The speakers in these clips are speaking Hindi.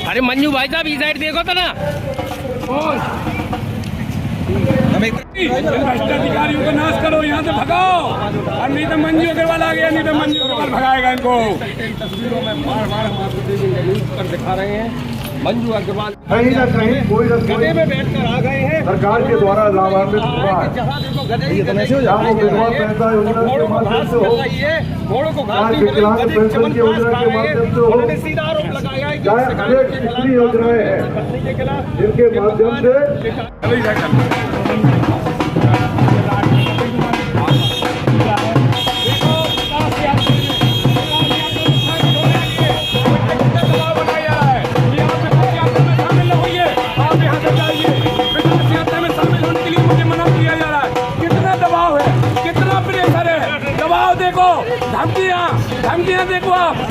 अरे मंजू भाई साहब इस साइड देखो तो ना। अधिकारियों को नाश करो, यहाँ से भगाओ। और नहीं तो मंजू अग्रवाल आ गया, नहीं तो मंजू अग्रवाल भगाएगा इनको। तस्वीरों में बार बार हम आपको कर दिखा रहे हैं मंजू अग्रवाल कहीं ना कहीं कोई ना कोई गधे में बैठकर आ गए हैं। सरकार के द्वारा लाभान्वित हुआ है। घोड़ों को घास मिल रही है, घोड़ों को घास नहीं मिल रही। सीधा आरोप लगाया है कितनी योजनाएं हैं जिनके माध्यम से धमकियां देखो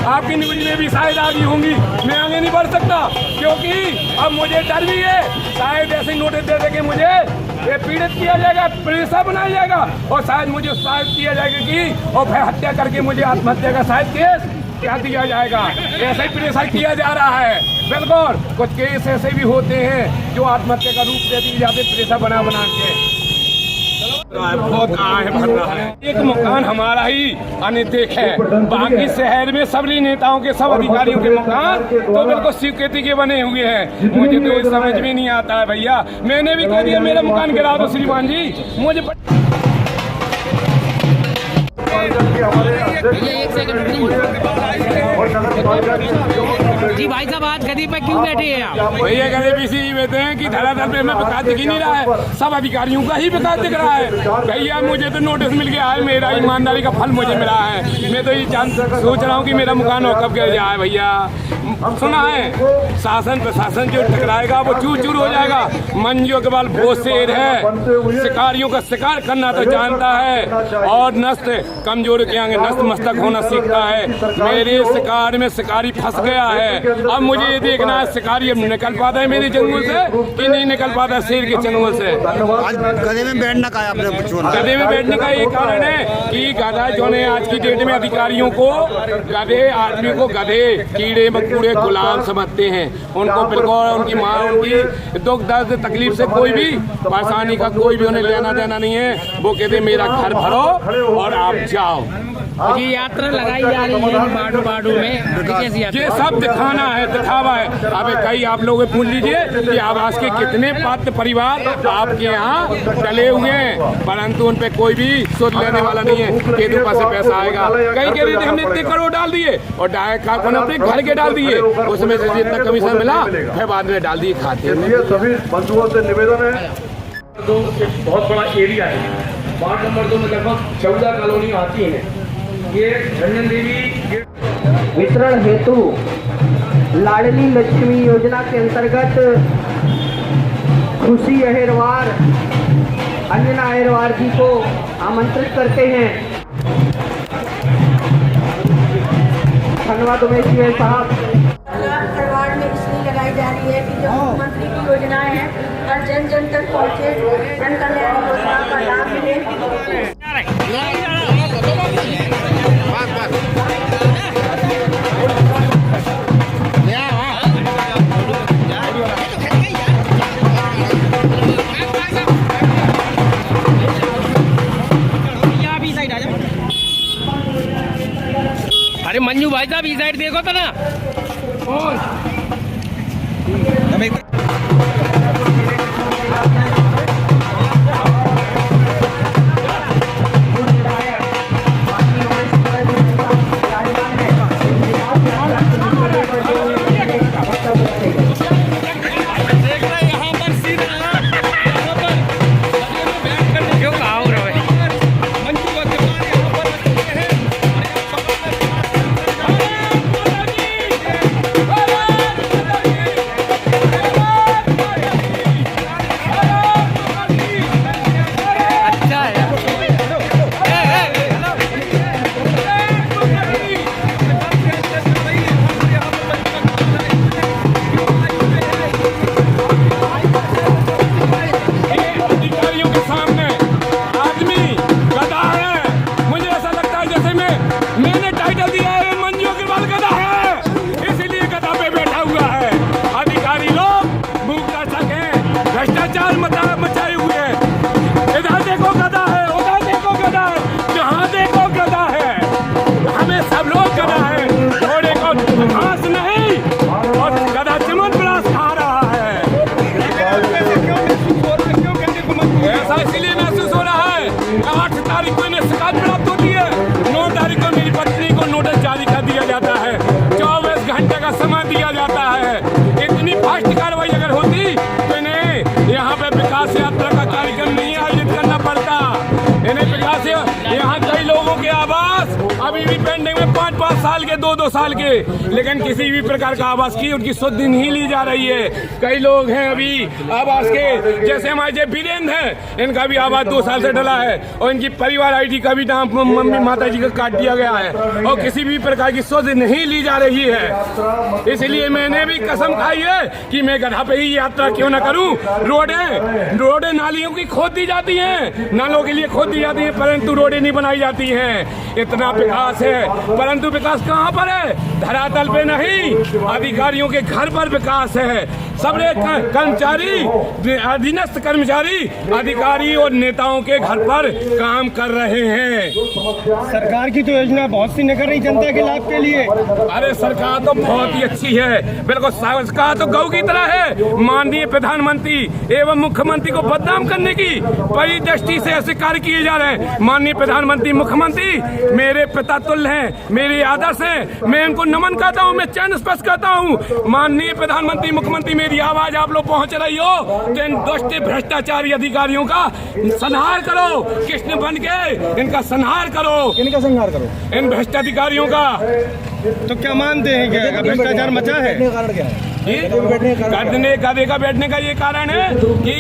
आपकी न्यूज में भी शायद आ गई होंगी। मैं आगे नहीं बढ़ सकता क्योंकि अब मुझे डर भी है, शायद ऐसे नोटिस दे देंगे मुझे ये पीड़ित किया जाएगा, प्रेशर बनाया जाएगा और शायद मुझे शायद किया जाएगा कि और फिर हत्या करके मुझे आत्महत्या का शायद केस क्या दिया जाएगा। ऐसा ही प्रेशर किया जा रहा है। बिल्कुल कुछ केस ऐसे भी होते हैं जो आत्महत्या का रूप दे दिए जाते, प्रेशर बना के बहुत आहे भर रहा है। एक मकान हमारा ही अनैतिक है, बाकी शहर में सभी नेताओं के सब अधिकारियों के मकान तो बिल्कुल स्वीकृति के बने हुए हैं। मुझे तो ये समझ में नहीं आता है भैया। मैंने भी कह दिया मेरा मकान गिरा दो श्रीमान जी। मुझे जी भाई साहब आज गदी पे क्यों बैठे हैं आप? भैया गधे भी इसी बैठे हैं कि धरातल पे हमें विकास दिख ही नहीं रहा है, सब अधिकारियों का ही विकास दिख रहा है। भैया मुझे तो नोटिस मिल गया है, मेरा ईमानदारी का फल मुझे मिला है। मैं तो ये सोच रहा हूँ कि मेरा मकान कब गिर जाए। भैया सुना है शासन प्रशासन जो टकराएगा वो चूर चूर हो जाएगा। मंजू अग्रवाल वो शेर है, शिकारियों का शिकार करना तो जानता है और नस्त कमजोर के आगे नस्त मस्तक होना सीखता है। मेरे शिकार में शिकारी फंस गया है। अब मुझे ये देखना है शिकारी अब निकल पाता है मेरे जंगल से कि नहीं निकल पाता शेर के जंगल से। आज गधे में बैठना का आपने गधे में बैठने का ये कारण है कि गधा जो है आज की डेट में अधिकारियों को गधे आदमी को गधे कीड़े मकोड़े गुलाम समझते हैं। उनको बिल्कुल उनकी माँ उनकी दुख दर्द तकलीफ से कोई भी परेशानी का कोई भी उन्हें लेना देना नहीं है। वो कहते मेरा घर भरो और आप जाओ। ये यात्रा लगाई जा रही है बाडू बाडू में, ये सब दिखाना है, दिखावा है। अब कई आप लोग पूछ लीजिए कि आवास के कितने पात्र परिवार आपके यहाँ डले हुए हैं, परंतु उन पे कोई भी सुध लेने वाला नहीं है कि इनके पास से पैसा आएगा। कई कह रहे थे हमने इतने करोड़ डाल दिए और डायरेक्ट खाते अपने घर के डाल दिए, उसमें से जितना कमीशन मिला फिर बाद में डाल दिए खाते। सभी बंधुओं से निवेदन है, बहुत बड़ा एरिया है। वार्ड नंबर 2 में लगभग 14 कॉलोनी आती है। ये रंजन देवी वितरण हेतु लाडली लक्ष्मी योजना के अंतर्गत खुशी अहिरवार अंजना अहिरवार जी को आमंत्रित करते हैं। धन्यवाद उमेश साहब। वार्ड में इसलिए लगाई जा रही है कि जो मुख्यमंत्री की योजनाएं हैं हर जन जन तक पहुँचे, जन कल्याण योजना का लाभ मिले। अरे मंजू भाई साहब इस साइड देखो तो ना। Hey! समय दिया जाता है। इतनी फास्ट कार्रवाई अगर होती तो इन्हें यहाँ पे विकास यात्रा का कार्यक्रम नहीं आयोजित करना पड़ता। इन्हें विकास यहाँ कई लोगों के आवास अभी भी पेंडिंग में 5-5 साल के 2-2 साल के, लेकिन किसी भी प्रकार का आवास की उनकी सुधि नहीं ली जा रही है। कई लोग हैं अभी आवास के, जैसे हमारे जो वीरेंद्र हैं, इनका भी आवास 2 साल से डला है और इनकी परिवार ID का भी नाम मम्मी माता जी का काट दिया गया है और किसी भी प्रकार की सुधि नहीं ली जा रही है। इसलिए मैंने भी कसम खाई है कि मैं गधा पे ही यात्रा क्यों न करूं। रोडें नालियों की खोद दी जाती हैं, नालों के लिए खोद दी जाती हैं, परंतु रोडें नहीं बनाई जाती हैं। इतना विकास है, परंतु विकास कहाँ पर है? धरातल पे नहीं, अधिकारियों के घर पर विकास है। सब कर्मचारी, अधीनस्थ कर्मचारी, अधिकारी और नेताओं के घर पर काम कर रहे हैं। सरकार की तो योजना बहुत सी निकल रही जनता के लाभ के लिए। अरे सरकार तो बहुत ही अच्छी है, बिल्कुल सरकार तो गौ की तरह है। माननीय प्रधानमंत्री एवं मुख्यमंत्री को बदनाम करने की बड़ी दृष्टि से ऐसे कार्य किए जा रहे हैं। माननीय प्रधानमंत्री मुख्यमंत्री मेरे पिता तुल्य हैं, मेरे आदर्श हैं, मैं इनको नमन करता हूँ, मैं चरण स्पर्श करता हूँ। माननीय प्रधानमंत्री मुख्यमंत्री मेरी आवाज आप लोग पहुँच रही हो तो इन दुष्ट भ्रष्टाचारी अधिकारियों का संहार करो, कृष्ण बन के इनका संहार करो। इनका संहार करो, इन भ्रष्ट अधिकारियों का। तो क्या मानते हैं कि भ्रष्टाचार मचा है? गधे का बैठने का ये कारण है कि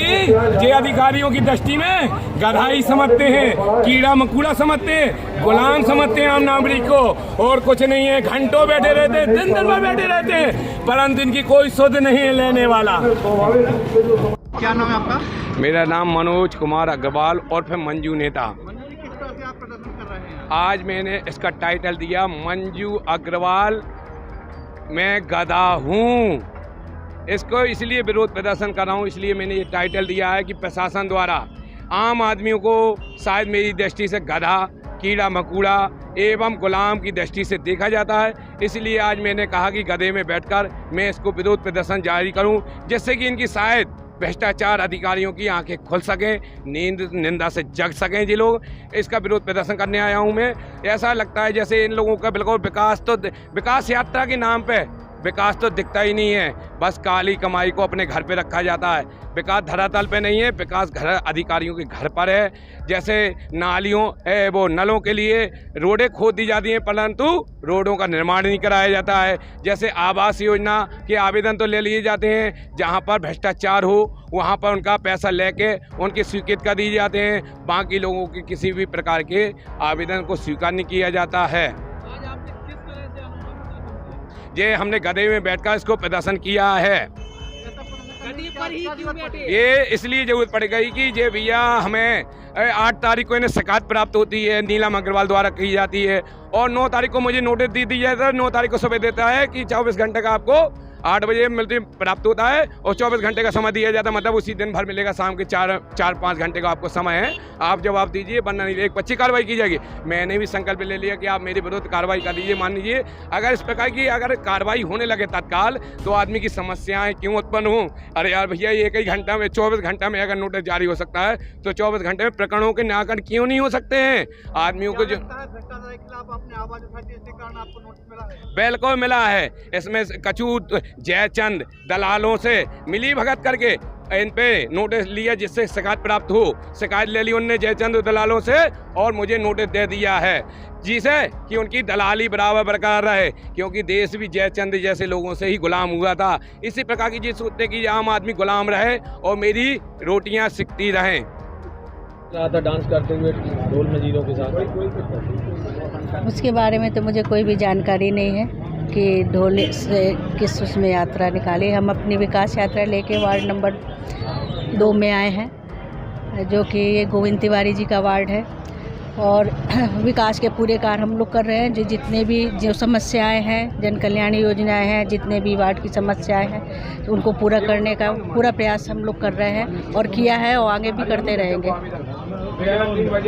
ये अधिकारियों की दृष्टि में गधा ही समझते हैं, कीड़ा मकोड़ा समझते हैं, गुलाम समझते हैं आम नागरिक को, और कुछ नहीं है। घंटों बैठे रहते हैं, दिन भर बैठे रहते हैं, परंतु इनकी कोई सुध नहीं है लेने वाला। क्या नाम है आपका? मेरा नाम मनोज कुमार अग्रवाल और फिर मंजू नेता। आज मैंने इसका टाइटल दिया मंजू अग्रवाल मैं गधा हूँ। इसको इसलिए विरोध प्रदर्शन कर रहा हूँ, इसलिए मैंने ये टाइटल दिया है कि प्रशासन द्वारा आम आदमियों को शायद मेरी दृष्टि से गधा, कीड़ा मकोड़ा एवं गुलाम की दृष्टि से देखा जाता है। इसलिए आज मैंने कहा कि गधे में बैठकर मैं इसको विरोध प्रदर्शन जारी करूँ, जिससे कि इनकी शायद भ्रष्टाचार अधिकारियों की आंखें खुल सकें, निंदा से जग सकें। जी लोग इसका विरोध प्रदर्शन करने आया हूं मैं। ऐसा लगता है जैसे इन लोगों का बिल्कुल विकास यात्रा के नाम पे विकास तो दिखता ही नहीं है, बस काली कमाई को अपने घर पे रखा जाता है। विकास धरातल पे नहीं है, विकास घर अधिकारियों के घर पर है। जैसे नालियों वो नलों के लिए रोडें खोद दी जाती हैं, परंतु रोडों का निर्माण नहीं कराया जाता है। जैसे आवास योजना के आवेदन तो ले लिए जाते हैं, जहां पर भ्रष्टाचार हो वहां पर उनका पैसा लेके उनकी स्वीकृत कर दिए जाते हैं, बाकी लोगों के किसी भी प्रकार के आवेदन को स्वीकार नहीं किया जाता है। ये हमने गधे में बैठकर इसको प्रदर्शन किया है। ये इसलिए जरूरत पड़ गई कि ये भैया हमें 8 तारीख को इन्हें शिकायत प्राप्त होती है, नीलम अग्रवाल द्वारा की जाती है, और 9 तारीख को मुझे नोटिस दी दी जाता है। 9 तारीख को सुबह देता है कि 24 घंटे का आपको 8 बजे मिलती प्राप्त होता है और 24 घंटे का समय दिया जाता है, मतलब उसी दिन भर मिलेगा। शाम के 4-5 घंटे का आपको समय है, आप जवाब दीजिए, वरना नहीं एक अच्छी कार्रवाई की जाएगी। मैंने भी संकल्प ले लिया कि आप मेरे विरुद्ध कार्रवाई कर दीजिए। मान लीजिए अगर इस प्रकार की अगर कार्रवाई होने लगे तत्काल, तो आदमी की समस्याएं क्यों उत्पन्न हों। अरे यार भैया, एक ही घंटा में 24 घंटा में अगर नोटिस जारी हो सकता है तो 24 घंटे में प्रकरणों के निराकरण क्यों नहीं हो सकते हैं। आदमियों को जो बिल्कुल मिला है, इसमें कचू जयचंद दलालों से मिली भगत करके इन पे नोटिस लिया, जिससे शिकायत प्राप्त हो। शिकायत ले ली उनने जयचंद दलालों से और मुझे नोटिस दे दिया है, जिसे कि उनकी दलाली बराबर बरकरार रहे, क्योंकि देश भी जयचंद जैसे लोगों से ही गुलाम हुआ था। इसी प्रकार की चीज सोचते कि आम आदमी गुलाम रहे और मेरी रोटियां सिकती रहें। डांस करते हुए ढोल मजीरों के साथ, उसके बारे में तो मुझे कोई भी जानकारी नहीं है कि ढोल से किस उसमें यात्रा निकाली। हम अपनी विकास यात्रा लेके वार्ड नंबर 2 में आए हैं, जो कि ये गोविंद तिवारी जी का वार्ड है, और विकास के पूरे कार्य हम लोग कर रहे हैं। जितने भी जो समस्याएं हैं, जन कल्याण योजनाएं हैं, जितने भी वार्ड की समस्याएं हैं, तो उनको पूरा करने का पूरा प्रयास हम लोग कर रहे हैं और किया है और आगे भी करते रहेंगे। विकास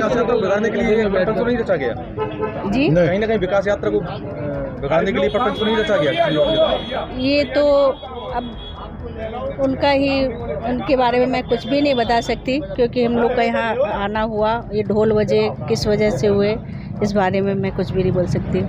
यात्रा को बिगाड़ने के लिए प्रपंच तो नहीं रचा गया जी, कहीं ना कहीं विकास यात्रा को बिगाड़ने के लिए प्रपंच तो नहीं रचा गया। ये तो अब उनका ही, उनके बारे में मैं कुछ भी नहीं बता सकती, क्योंकि हम लोग का यहाँ आना हुआ, ये ढोल बजे किस वजह से हुए, इस बारे में मैं कुछ भी नहीं बोल सकती।